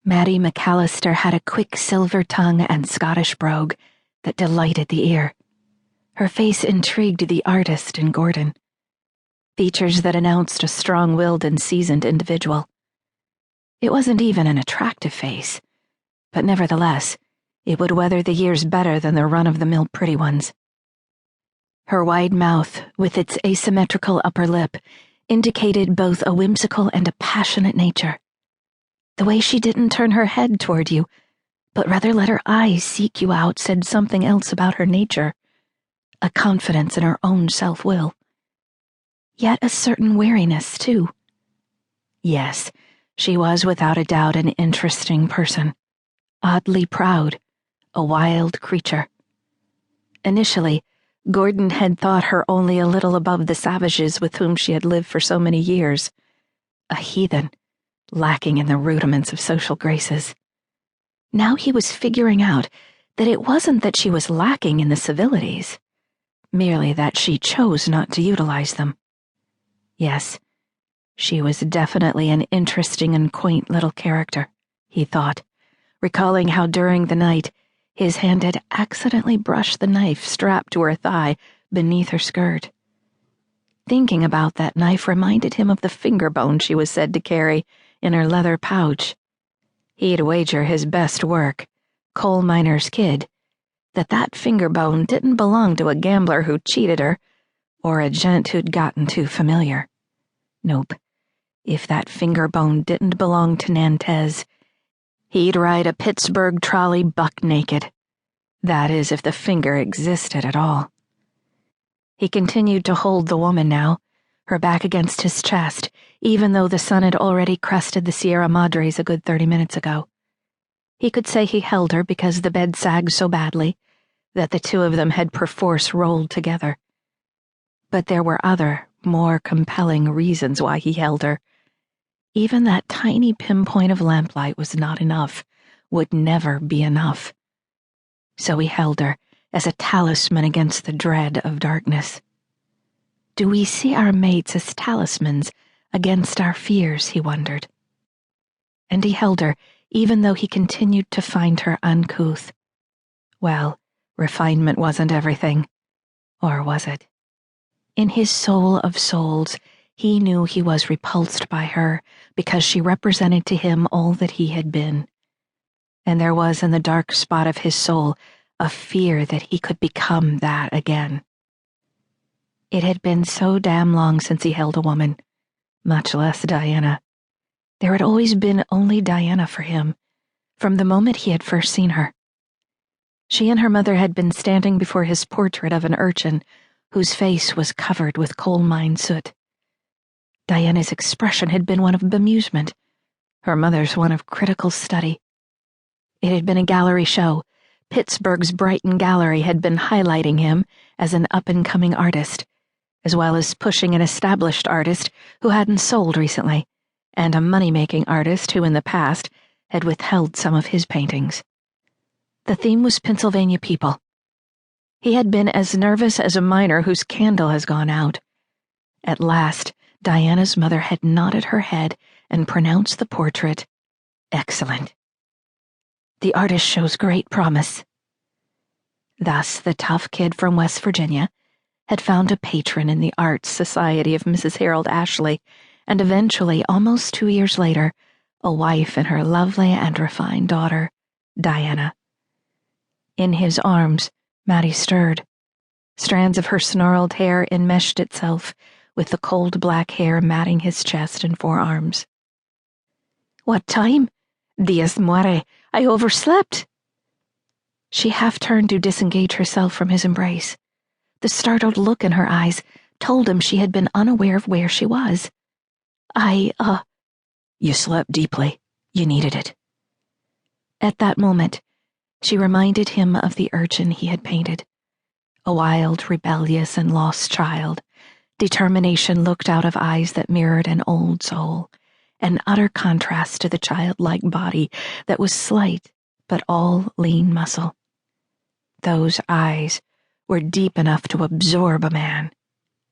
Mattie McAlister had a quick silver tongue and Scottish brogue that delighted the ear. Her face intrigued the artist in Gordon. Features that announced a strong-willed and seasoned individual. It wasn't even an attractive face, but nevertheless, it would weather the years better than the run-of-the-mill pretty ones. Her wide mouth, with its asymmetrical upper lip, indicated both a whimsical and a passionate nature. The way she didn't turn her head toward you, but rather let her eyes seek you out, said something else about her nature, a confidence in her own self-will. Yet a certain wariness, too. Yes, she was without a doubt an interesting person, oddly proud, a wild creature. Initially, Gordon had thought her only a little above the savages with whom she had lived for so many years, a heathen, lacking in the rudiments of social graces. Now he was figuring out that it wasn't that she was lacking in the civilities, merely that she chose not to utilize them. Yes, she was definitely an interesting and quaint little character, he thought, recalling how during the night his hand had accidentally brushed the knife strapped to her thigh beneath her skirt. Thinking about that knife reminded him of the finger bone she was said to carry in her leather pouch. He'd wager his best work, coal miner's kid, that finger bone didn't belong to a gambler who cheated her, or a gent who'd gotten too familiar. Nope. If that finger bone didn't belong to Nantes, he'd ride a Pittsburgh trolley buck naked. That is, if the finger existed at all. He continued to hold the woman now, her back against his chest, even though the sun had already crested the Sierra Madres a good 30 minutes ago. He could say he held her because the bed sagged so badly that the two of them had perforce rolled together. But there were other, more compelling reasons why he held her. Even that tiny pinpoint of lamplight was not enough, would never be enough. So he held her as a talisman against the dread of darkness. Do we see our mates as talismans against our fears, he wondered. And he held her even though he continued to find her uncouth. Well, refinement wasn't everything. Or was it? In his soul of souls, he knew he was repulsed by her because she represented to him all that he had been. And there was in the dark spot of his soul a fear that he could become that again. It had been so damn long since he held a woman, much less Diana. There had always been only Diana for him, from the moment he had first seen her. She and her mother had been standing before his portrait of an urchin whose face was covered with coal mine soot. Diana's expression had been one of bemusement, her mother's one of critical study. It had been a gallery show. Pittsburgh's Brighton Gallery had been highlighting him as an up-and-coming artist, as well as pushing an established artist who hadn't sold recently, and a money-making artist who in the past had withheld some of his paintings. The theme was Pennsylvania people. He had been as nervous as a miner whose candle has gone out. At last, Diana's mother had nodded her head and pronounced the portrait excellent. The artist shows great promise. Thus, the tough kid from West Virginia had found a patron in the Arts Society of Mrs. Harold Ashley, and eventually, almost 2 years later, a wife in her lovely and refined daughter, Diana. In his arms, Mattie stirred. Strands of her snarled hair enmeshed itself with the cold black hair matting his chest and forearms. What time? Dios muere, I overslept. She half turned to disengage herself from his embrace. The startled look in her eyes told him she had been unaware of where she was. You slept deeply. You needed it. At that moment, she reminded him of the urchin he had painted. A wild, rebellious, and lost child. Determination looked out of eyes that mirrored an old soul, an utter contrast to the childlike body that was slight but all lean muscle. Those eyes were deep enough to absorb a man.